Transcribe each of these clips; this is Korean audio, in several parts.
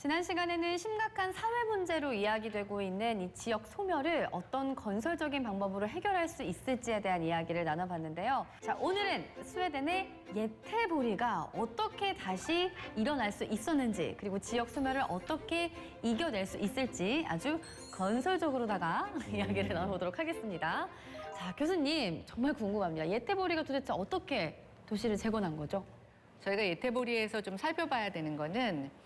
지난 시간에는 심각한 사회 문제로 이야기되고 있는 이 지역 소멸을 어떤 건설적인 방법으로 해결할 수 있을지에 대한 이야기를 나눠봤는데요. 자, 오늘은 스웨덴의 예테보리가 어떻게 다시 일어날 수 있었는지, 그리고 지역 소멸을 어떻게 이겨낼 수 있을지 아주 건설적으로다가 이야기를 나눠보도록 하겠습니다. 자, 교수님, 정말 궁금합니다. 예테보리가 도대체 어떻게 도시를 재건한 거죠? 저희가 예테보리에서 좀 살펴봐야 되는 거는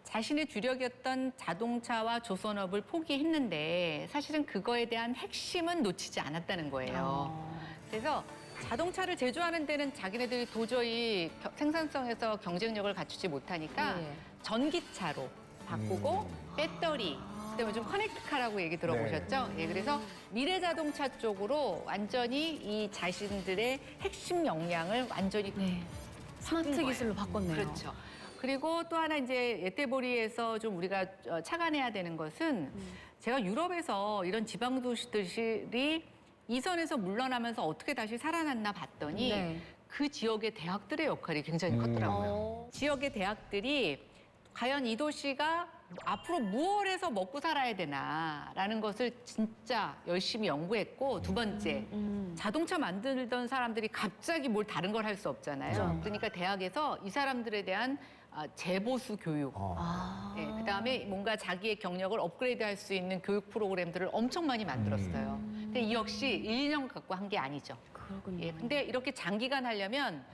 자신의 주력이었던 자동차와 조선업을 포기했는데 사실은 그거에 대한 핵심은 놓치지 않았다는 거예요. 그래서 자동차를 제조하는 데는 자기네들이 도저히 생산성에서 경쟁력을 갖추지 못하니까 전기차로 바꾸고 배터리, 그다음에 좀 커넥트카라고 얘기 들어보셨죠? 예, 그래서 미래 자동차 쪽으로 완전히 이 자신들의 핵심 역량을 완전히 스마트 기술로 바꿨네요. 그렇죠. 그리고 또 하나 이제 예테보리에서 좀 우리가 착안해야 되는 것은 제가 유럽에서 이런 지방 도시들이 이선에서 물러나면서 어떻게 다시 살아났나 봤더니 그 지역의 대학들의 역할이 굉장히 컸더라고요. 지역의 대학들이 과연 이 도시가 앞으로 무엇을 해서 먹고 살아야 되나라는 것을 진짜 열심히 연구했고, 두 번째, 자동차 만들던 사람들이 갑자기 뭘 다른 걸 할 수 없잖아요. 그러니까 대학에서 이 사람들에 대한 재보수 교육, 그다음에 뭔가 자기의 경력을 업그레이드할 수 있는 교육 프로그램들을 엄청 많이 만들었어요. 근데 이 역시 1, 2년 갖고 한 게 아니죠. 그렇군요. 예, 근데 이렇게 장기간 하려면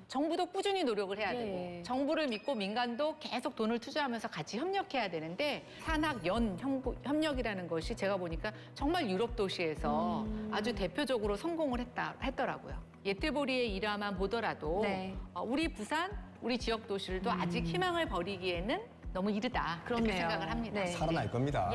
정부도 꾸준히 노력을 해야 되고 정부를 믿고 민간도 계속 돈을 투자하면서 같이 협력해야 되는데 산학연 협력이라는 것이 제가 보니까 정말 유럽 도시에서 아주 대표적으로 성공을 했더라고요. 예테보리의 일화만 보더라도 우리 부산, 우리 지역 도시들도 아직 희망을 버리기에는 너무 이르다 그렇게 생각을 합니다. 살아날 겁니다.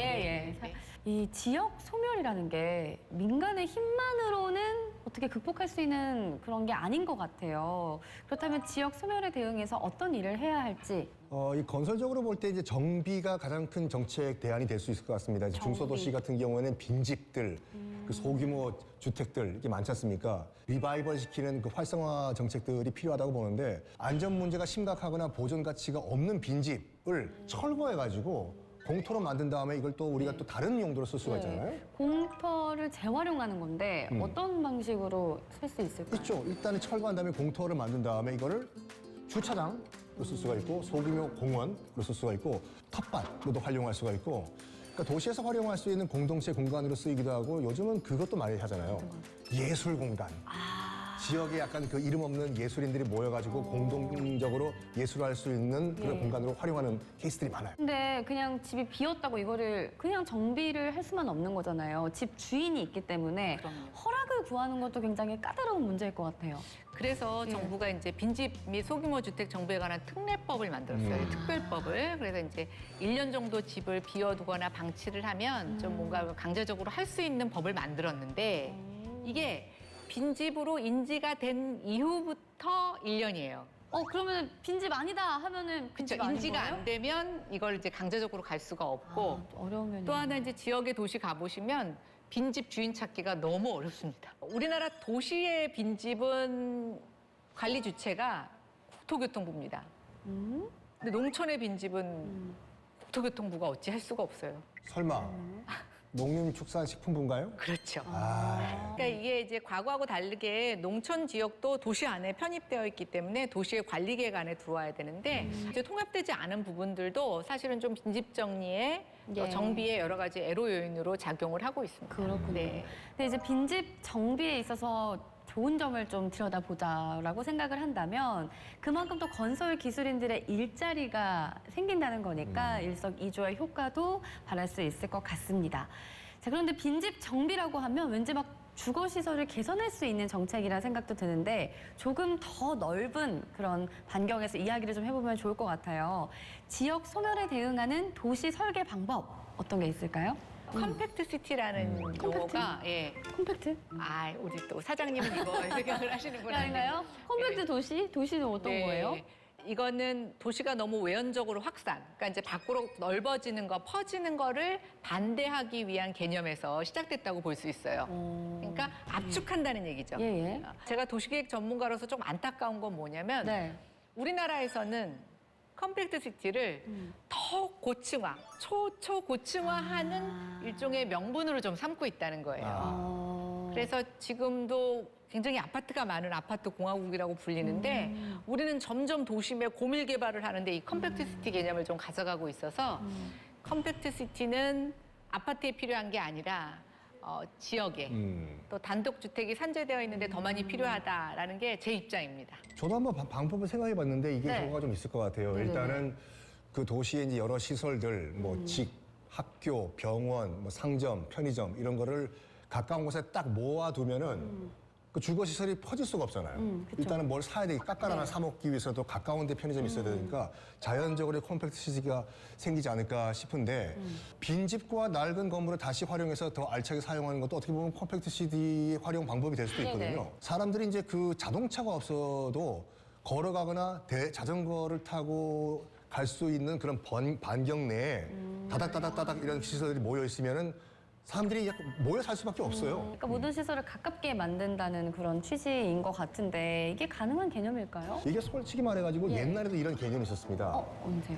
이 지역 소멸이라는 게 민간의 힘만으로는 어떻게 극복할 수 있는 그런 게 아닌 것 같아요. 그렇다면 지역 소멸에 대응해서 어떤 일을 해야 할지. 이 건설적으로 볼 때 이제 정비가 가장 큰 정책 대안이 될 수 있을 것 같습니다. 이제 중소도시 같은 경우에는 빈집들, 그 소규모 주택들 이게 많지 않습니까? 리바이벌 시키는 그 활성화 정책들이 필요하다고 보는데, 안전 문제가 심각하거나 보존 가치가 없는 빈집을 철거해가지고 공터로 만든 다음에 이걸 또 우리가 또 다른 용도로 쓸 수가 있잖아요. 공터를 재활용하는 건데 어떤 방식으로 쓸 수 있을까요? 그렇죠. 일단은 철거한 다음에 공터를 만든 다음에 이거를 주차장으로 쓸 수가 있고, 소규모 공원으로 쓸 수가 있고, 텃밭으로도 활용할 수가 있고, 그러니까 도시에서 활용할 수 있는 공동체 공간으로 쓰이기도 하고, 요즘은 그것도 많이 하잖아요. 예술 공간. 지역에 약간 그 이름 없는 예술인들이 모여가지고 공동적으로 예술할 수 있는 그런 공간으로 활용하는 케이스들이 많아요. 근데 그냥 집이 비었다고 이거를 그냥 정비를 할 수만 없는 거잖아요. 집 주인이 있기 때문에 허락을 구하는 것도 굉장히 까다로운 문제일 것 같아요. 그래서 정부가 이제 빈집 및 소규모 주택 정비에 관한 특례법을 만들었어요. 특별법을. 그래서 이제 1년 정도 집을 비워두거나 방치를 하면 좀 뭔가 강제적으로 할 수 있는 법을 만들었는데 이게 빈집으로 인지가 된 이후부터 1년이에요. 그러면 빈집 아니다 하면은 그렇죠. 빈집 아닌 인지가 거예요? 안 되면 이걸 이제 강제적으로 갈 수가 없고 어려운 면이 또 하나 이제 지역의 도시 가보시면 빈집 주인 찾기가 너무 어렵습니다. 우리나라 도시의 빈집은 관리 주체가 국토교통부입니다. 근데 농촌의 빈집은 국토교통부가 어찌 할 수가 없어요. 설마 농림축산식품부인가요? 그렇죠. 그러니까 이게 이제 과거하고 다르게 농촌 지역도 도시 안에 편입되어 있기 때문에 도시의 관리계획 안에 들어와야 되는데 이제 통합되지 않은 부분들도 사실은 좀 빈집 정리에 정비의 여러 가지 애로 요인으로 작용을 하고 있습니다. 그렇군요. 근데 이제 빈집 정비에 있어서 좋은 점을 좀 들여다보자라고 생각을 한다면 그만큼 또 건설 기술인들의 일자리가 생긴다는 거니까 일석이조의 효과도 발할 수 있을 것 같습니다. 자, 그런데 빈집 정비라고 하면 왠지 막 주거시설을 개선할 수 있는 정책이라는 생각도 드는데 조금 더 넓은 그런 반경에서 이야기를 좀 해보면 좋을 것 같아요. 지역 소멸에 대응하는 도시 설계 방법 어떤 게 있을까요? 컴팩트 시티라는 용어가 컴팩트? 우리 또 사장님은 이거 생각을 하시는구나. 아닌가요? 컴팩트 도시? 도시는 어떤 거예요? 이거는 도시가 너무 외연적으로 확산, 그러니까 이제 밖으로 넓어지는 거, 퍼지는 거를 반대하기 위한 개념에서 시작됐다고 볼 수 있어요. 그러니까 압축한다는 얘기죠. 제가 도시계획 전문가로서 좀 안타까운 건 뭐냐면 우리나라에서는 컴팩트 시티를 더 고층화, 초고층화하는 일종의 명분으로 좀 삼고 있다는 거예요. 그래서 지금도 굉장히 아파트가 많은 아파트 공화국이라고 불리는데 우리는 점점 도심에 고밀 개발을 하는데 이 컴팩트 시티 개념을 좀 가져가고 있어서 컴팩트 시티는 아파트에 필요한 게 아니라 지역에 또 단독주택이 산재되어 있는데 더 많이 필요하다라는 게 제 입장입니다. 저도 한번 방법을 생각해 봤는데 이게 네. 효과가 좀 있을 것 같아요. 네네네. 일단은 그 도시에 이제 여러 시설들, 뭐 직, 학교, 병원, 뭐 상점, 편의점 이런 거를 가까운 곳에 딱 모아두면은 그 주거 시설이 퍼질 수가 없잖아요. 그쵸. 일단은 뭘 사야 되기 깎아 하나 네. 사 먹기 위해서도 가까운 데 편의점이 있어야 되니까 자연적으로 컴팩트 시티가 생기지 않을까 싶은데 빈집과 낡은 건물을 다시 활용해서 더 알차게 사용하는 것도 어떻게 보면 컴팩트 시티의 활용 방법이 될 수도 있거든요. 네네. 사람들이 이제 그 자동차가 없어도 걸어가거나 자전거를 타고 갈 수 있는 그런 반경 내에 다닥다닥다닥 이런 시설들이 모여 있으면은 사람들이 약간 모여 살 수밖에 없어요. 그러니까 모든 시설을 가깝게 만든다는 그런 취지인 것 같은데 이게 가능한 개념일까요? 이게 솔직히 말해가지고 예. 옛날에도 이런 개념이 있었습니다. 언제요?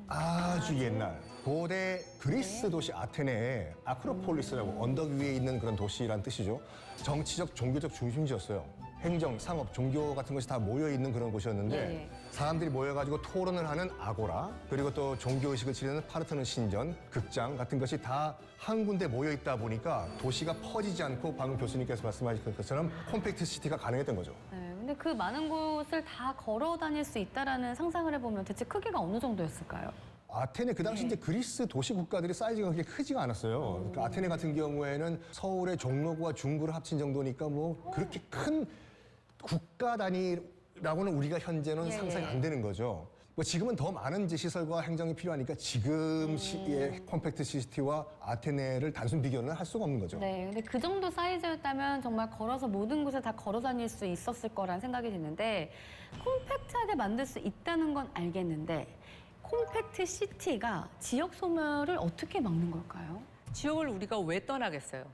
아주 옛날 고대 그리스 도시 아테네에 아크로폴리스라고 언덕 위에 있는 그런 도시란 뜻이죠. 정치적, 종교적 중심지였어요. 행정, 상업, 종교 같은 것이 다 모여 있는 그런 곳이었는데 예. 사람들이 모여가지고 토론을 하는 아고라, 그리고 또 종교의식을 치르는 파르테논 신전, 극장 같은 것이 다 한 군데 모여 있다 보니까 도시가 퍼지지 않고 방금 교수님께서 말씀하신 것처럼 컴팩트 시티가 가능했던 거죠. 네, 근데 그 많은 곳을 다 걸어 다닐 수 있다라는 상상을 해보면 대체 크기가 어느 정도였을까요? 아테네 그 당시 이제 그리스 도시 국가들이 사이즈가 그렇게 크지가 않았어요. 그러니까 아테네 같은 경우에는 서울의 종로구와 중구를 합친 정도니까 뭐 그렇게 큰 국가 단위라고는 우리가 현재는 예, 상상이 예. 안 되는 거죠. 뭐 지금은 더 많은 이제 시설과 행정이 필요하니까 지금 시기에 컴팩트 시티와 아테네를 단순 비교는 할 수가 없는 거죠. 네, 근데 그 정도 사이즈였다면 정말 걸어서 모든 곳에 다 걸어 다닐 수 있었을 거란 생각이 드는데 콤팩트하게 만들 수 있다는 건 알겠는데 콤팩트 시티가 지역 소멸을 어떻게 막는 걸까요? 지역을 우리가 왜 떠나겠어요?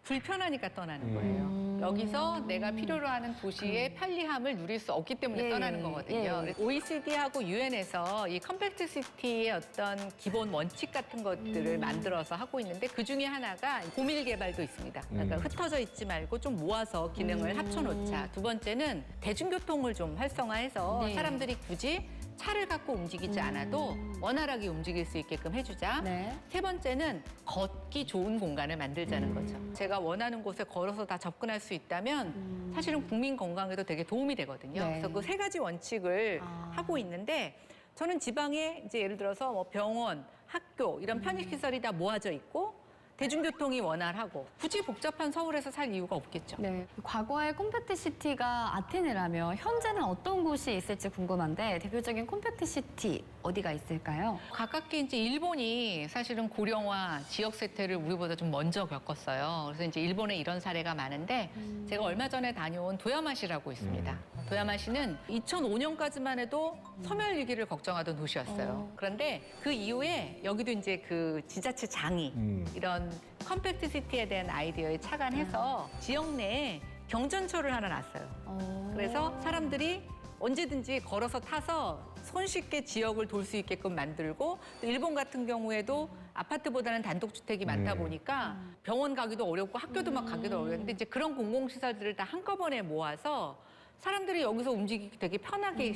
불편하니까 떠나는 거예요. 여기서 내가 필요로 하는 도시의 편리함을 누릴 수 없기 때문에 예, 떠나는 거거든요. 예. OECD하고 UN에서 이 컴팩트 시티의 어떤 기본 원칙 같은 것들을 만들어서 하고 있는데 그 중에 하나가 고밀 개발도 있습니다. 그러니까 흩어져 있지 말고 좀 모아서 기능을 합쳐놓자. 두 번째는 대중교통을 좀 활성화해서 네. 사람들이 굳이 차를 갖고 움직이지 않아도 원활하게 움직일 수 있게끔 해주자. 네. 세 번째는 걷기 좋은 공간을 만들자는 거죠. 제가 원하는 곳에 걸어서 다 접근할 수 있다면 사실은 국민 건강에도 되게 도움이 되거든요. 네. 그래서 그 세 가지 원칙을 아. 하고 있는데 저는 지방에 이제 예를 들어서 뭐 병원, 학교 이런 편의시설이 다 모아져 있고 대중교통이 원활하고 굳이 복잡한 서울에서 살 이유가 없겠죠. 네. 과거의 콤팩트 시티가 아테네라면 현재는 어떤 곳이 있을지 궁금한데 대표적인 콤팩트 시티 어디가 있을까요? 가깝게 이제 일본이 사실은 고령화 지역 세태를 우리보다 좀 먼저 겪었어요. 그래서 이제 일본에 이런 사례가 많은데 제가 얼마 전에 다녀온 도야마시라고 있습니다. 도야마시는 2005년까지만 해도 소멸 위기를 걱정하던 도시였어요. 그런데 그 이후에 여기도 이제 그 지자체장이 이런 컴팩트 시티에 대한 아이디어에 착안해서 지역 내에 경전철을 하나 놨어요. 그래서 사람들이 언제든지 걸어서 타서 손쉽게 지역을 돌 수 있게끔 만들고 또 일본 같은 경우에도 아파트보다는 단독주택이 많다 보니까 병원 가기도 어렵고 학교도 막 가기도 어려운데 이제 그런 공공시설들을 다 한꺼번에 모아서 사람들이 여기서 움직이기 되게 편하게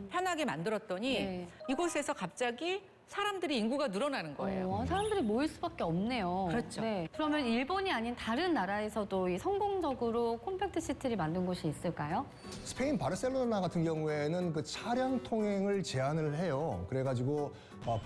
편하게 만들었더니 네. 이곳에서 갑자기 사람들이 인구가 늘어나는 거예요. 사람들이 모일 수밖에 없네요. 그렇죠. 네. 그러면 일본이 아닌 다른 나라에서도 이 성공적으로 콤팩트 시티를 만든 곳이 있을까요? 스페인 바르셀로나 같은 경우에는 그 차량 통행을 제한을 해요. 그래가지고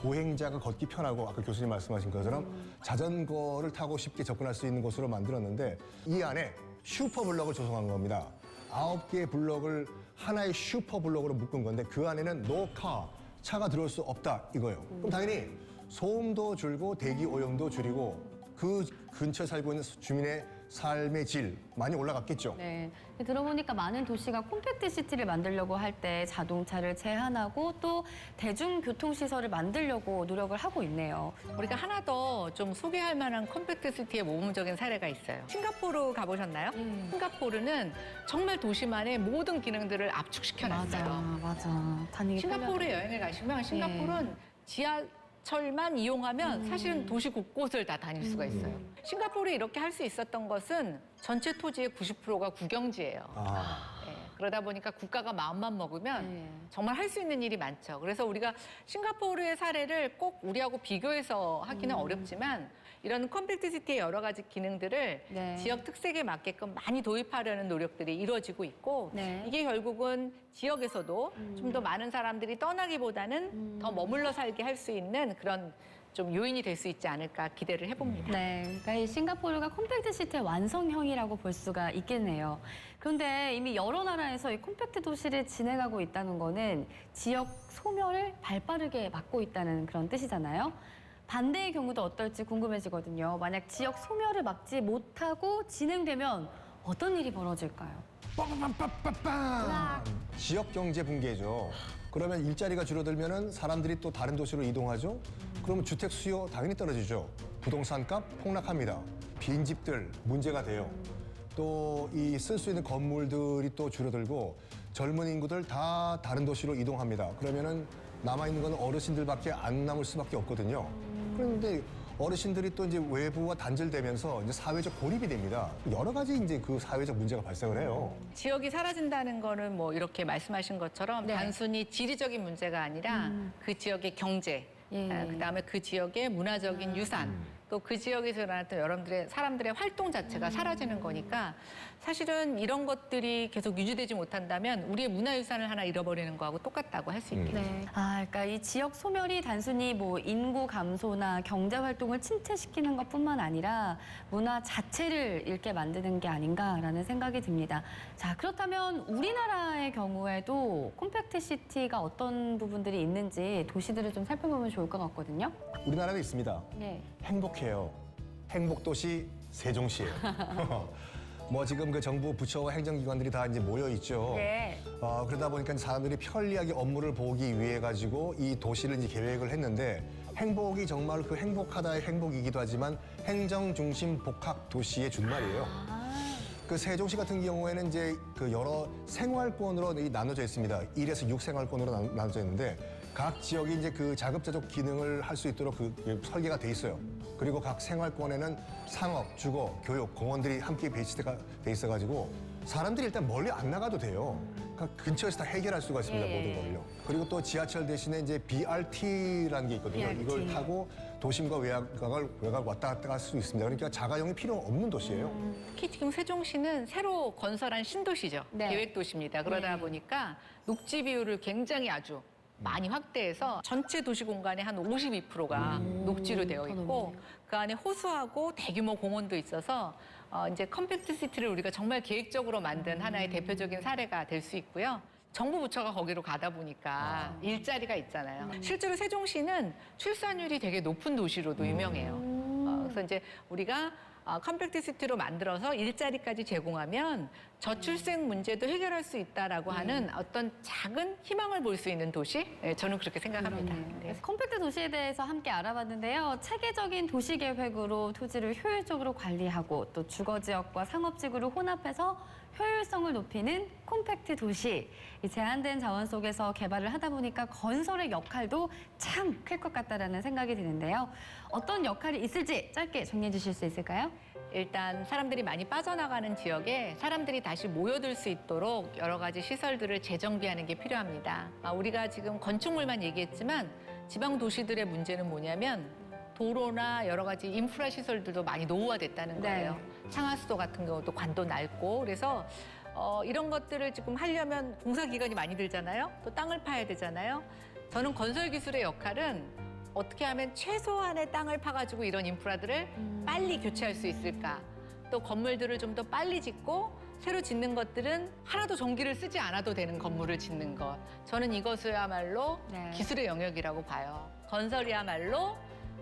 보행자가 걷기 편하고 아까 교수님 말씀하신 것처럼 자전거를 타고 쉽게 접근할 수 있는 곳으로 만들었는데 이 안에 슈퍼블럭을 조성한 겁니다. 9개의 블럭을 하나의 슈퍼블럭으로 묶은 건데 그 안에는 노카, 차가 들어올 수 없다 이거예요. 그럼 당연히 소음도 줄고 대기 오염도 줄이고 그 근처에 살고 있는 주민의 삶의 질 많이 올라갔겠죠. 네. 들어보니까 많은 도시가 콤팩트 시티를 만들려고 할 때 자동차를 제한하고 또 대중교통시설을 만들려고 노력을 하고 있네요. 우리가 하나 더 좀 소개할 만한 컴팩트 시티의 모범적인 사례가 있어요. 싱가포르 가보셨나요? 싱가포르는 정말 도시만의 모든 기능들을 압축시켜놨어요. 맞아. 다니기 싱가포르에 여행을 가시면 싱가포르는 지하철만 이용하면 사실은 도시 곳곳을 다 다닐 수가 있어요. 싱가포르에 이렇게 할 수 있었던 것은 전체 토지의 90%가 국영지예요. 예, 그러다 보니까 국가가 마음만 먹으면 네. 정말 할 수 있는 일이 많죠. 그래서 우리가 싱가포르의 사례를 꼭 우리하고 비교해서 하기는 어렵지만 이런 컴팩트 시티의 여러 가지 기능들을 네. 지역 특색에 맞게끔 많이 도입하려는 노력들이 이루어지고 있고 네. 이게 결국은 지역에서도 좀 더 많은 사람들이 떠나기보다는 더 머물러 살게 할 수 있는 그런 좀 요인이 될 수 있지 않을까 기대를 해봅니다. 네, 그러니까 이 싱가포르가 콤팩트 시티의 완성형이라고 볼 수가 있겠네요. 그런데 이미 여러 나라에서 이 콤팩트 도시를 진행하고 있다는 거는 지역 소멸을 발빠르게 막고 있다는 그런 뜻이잖아요. 반대의 경우도 어떨지 궁금해지거든요. 만약 지역 소멸을 막지 못하고 진행되면 어떤 일이 벌어질까요? 빠바밤빠빠빰! 지역 경제 붕괴죠. 그러면 일자리가 줄어들면은 사람들이 또 다른 도시로 이동하죠. 그러면 주택 수요 당연히 떨어지죠. 부동산 값 폭락합니다. 빈집들 문제가 돼요. 또 이 쓸 수 있는 건물들이 또 줄어들고 젊은 인구들 다 다른 도시로 이동합니다. 그러면은 남아 있는 건 어르신들밖에 안 남을 수밖에 없거든요. 그런데 어르신들이 또 이제 외부와 단절되면서 이제 사회적 고립이 됩니다. 여러 가지 이제 그 사회적 문제가 발생을 해요. 지역이 사라진다는 거는 뭐 이렇게 말씀하신 것처럼 네. 단순히 지리적인 문제가 아니라 그 지역의 경제, 예. 그다음에 그 지역의 문화적인 유산, 또 그 지역에서 일어났던 여러분들의 사람들의 활동 자체가 사라지는 거니까 사실은 이런 것들이 계속 유지되지 못한다면 우리의 문화유산을 하나 잃어버리는 거하고 똑같다고 할 수 있겠죠. 네. 그러니까 이 지역 소멸이 단순히 뭐 인구 감소나 경제 활동을 침체시키는 것뿐만 아니라 문화 자체를 잃게 만드는 게 아닌가라는 생각이 듭니다. 자, 그렇다면 우리나라의 경우에도 콤팩트 시티가 어떤 부분들이 있는지 도시들을 좀 살펴보면 좋을 것 같거든요. 우리나라도 있습니다. 네. 행복해요. 행복도시 세종시예요. 뭐 지금 그 정부 부처와 행정기관들이 다 이제 모여 있죠. 네. 그러다 보니까 사람들이 편리하게 업무를 보기 위해 가지고 이 도시를 이제 계획을 했는데 행복이 정말 그 행복하다의 행복이기도 하지만 행정 중심 복합 도시의 준말이에요. 그 세종시 같은 경우에는 이제 그 여러 생활권으로 나눠져 있습니다. 1에서 6 생활권으로 나눠져 있는데 각 지역이 이제 그 자급자족 기능을 할 수 있도록 그 설계가 돼 있어요. 그리고 각 생활권에는 상업, 주거, 교육, 공원들이 함께 배치가 돼 있어가지고 사람들이 일단 멀리 안 나가도 돼요. 그러니까 근처에서 다 해결할 수가 있습니다, 예. 모든 걸요. 그리고 또 지하철 대신에 이제 BRT라는 게 있거든요. BRT. 이걸 타고 도심과 외곽을 왔다 갔다 할 수 있습니다. 그러니까 자가용이 필요 없는 도시예요. 특히 지금 세종시는 새로 건설한 신도시죠. 네. 계획도시입니다. 그러다 네. 보니까 녹지 비율을 굉장히 아주 많이 확대해서 전체 도시 공간의 한 52%가 녹지로 되어 더 있고 넓네요. 그 안에 호수하고 대규모 공원도 있어서 이제 컴팩트 시티를 우리가 정말 계획적으로 만든 하나의 대표적인 사례가 될 수 있고요. 정부 부처가 거기로 가다 보니까 일자리가 있잖아요. 실제로 세종시는 출산율이 되게 높은 도시로도 유명해요. 그래서 이제 우리가 컴팩트 시티로 만들어서 일자리까지 제공하면 저출생 문제도 해결할 수 있다라고 하는 어떤 작은 희망을 볼 수 있는 도시? 네, 저는 그렇게 생각합니다. 네. 그래서 컴팩트 도시에 대해서 함께 알아봤는데요. 체계적인 도시 계획으로 토지를 효율적으로 관리하고 또 주거 지역과 상업 지구를 혼합해서 효율성을 높이는 콤팩트 도시. 이 제한된 자원 속에서 개발을 하다 보니까 건설의 역할도 참 클 것 같다라는 생각이 드는데요. 어떤 역할이 있을지 짧게 정리해 주실 수 있을까요? 일단 사람들이 많이 빠져나가는 지역에 사람들이 다시 모여들 수 있도록 여러 가지 시설들을 재정비하는 게 필요합니다. 우리가 지금 건축물만 얘기했지만 지방 도시들의 문제는 뭐냐면 도로나 여러 가지 인프라 시설들도 많이 노후화됐다는 거예요. 상하수도 같은 경우도 관도 낡고 그래서 이런 것들을 지금 하려면 공사 기간이 많이 들잖아요. 또 땅을 파야 되잖아요. 저는 건설 기술의 역할은 어떻게 하면 최소한의 땅을 파가지고 이런 인프라들을 빨리 교체할 수 있을까? 또 건물들을 좀 더 빨리 짓고 새로 짓는 것들은 하나도 전기를 쓰지 않아도 되는 건물을 짓는 것. 저는 이것이야말로 네. 기술의 영역이라고 봐요. 건설이야말로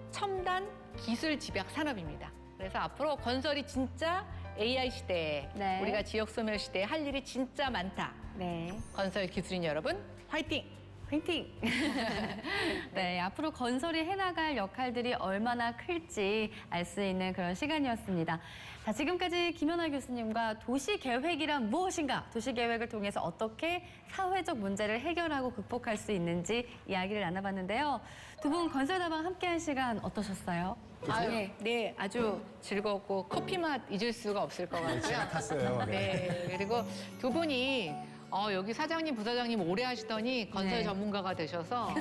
첨단 기술 집약 산업입니다. 그래서 앞으로 건설이 진짜 AI 시대에 네. 우리가 지역 소멸 시대에 할 일이 진짜 많다. 네. 건설 기술인 여러분, 화이팅! 화이팅! 네, 앞으로 건설이 해나갈 역할들이 얼마나 클지 알 수 있는 그런 시간이었습니다. 자, 지금까지 김연아 교수님과 도시계획이란 무엇인가, 도시계획을 통해서 어떻게 사회적 문제를 해결하고 극복할 수 있는지 이야기를 나눠봤는데요. 두 분 건설다방 함께한 시간 어떠셨어요? 네, 아주 즐겁고 커피 맛 잊을 수가 없을 것 같고요. 제가 탔어요. 네, 그리고 두 분이 여기 사장님, 부사장님 오래 하시더니 건설 네. 전문가가 되셔서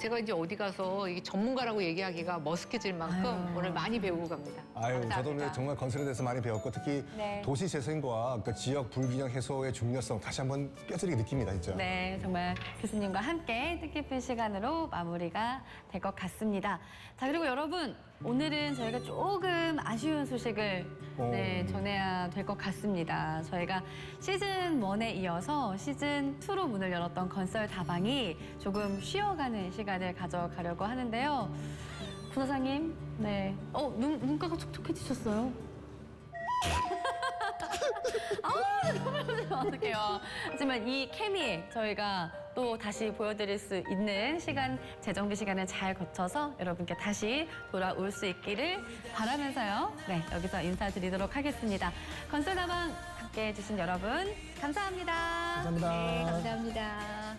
제가 이제 어디 가서 이게 전문가라고 얘기하기가 머쓱해질 만큼 아유. 오늘 많이 배우고 갑니다. 아유, 저도 감사합니다. 오늘 정말 건설에 대해서 많이 배웠고 특히 네. 도시 재생과 그 지역 불균형 해소의 중요성 다시 한번 뼈저리게 느낍니다, 진짜. 네, 정말 교수님과 함께 뜻깊은 시간으로 마무리가 될 것 같습니다. 자, 그리고 여러분, 오늘은 저희가 조금 아쉬운 소식을 전해야 될 것 같습니다. 저희가 시즌 1에 이어서 시즌 2로 문을 열었던 건설 다방이 조금 쉬어가는 시간을 가져가려고 하는데요. 부사장님, 네. 눈가가 촉촉해지셨어요. 어떡해요. 하지만 이 케미 저희가 또 다시 보여드릴 수 있는 시간, 재정비 시간을 잘 거쳐서 여러분께 다시 돌아올 수 있기를 바라면서요. 네, 여기서 인사드리도록 하겠습니다. 건설다방 함께 해주신 여러분, 감사합니다. 감사합니다. 네, 감사합니다.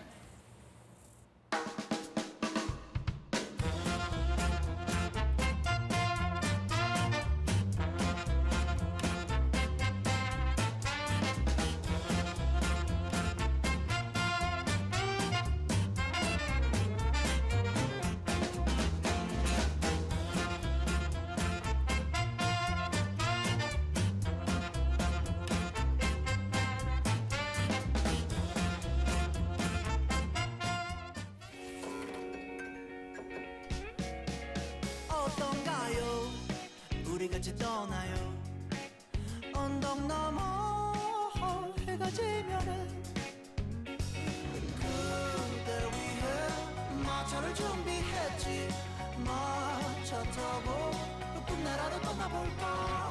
어떤가요? 우리 같이 떠나요. 언덕 넘어 해가 지면은 그대 위해 마차를 준비했지. 마차 타고 끝내라도 떠나볼까.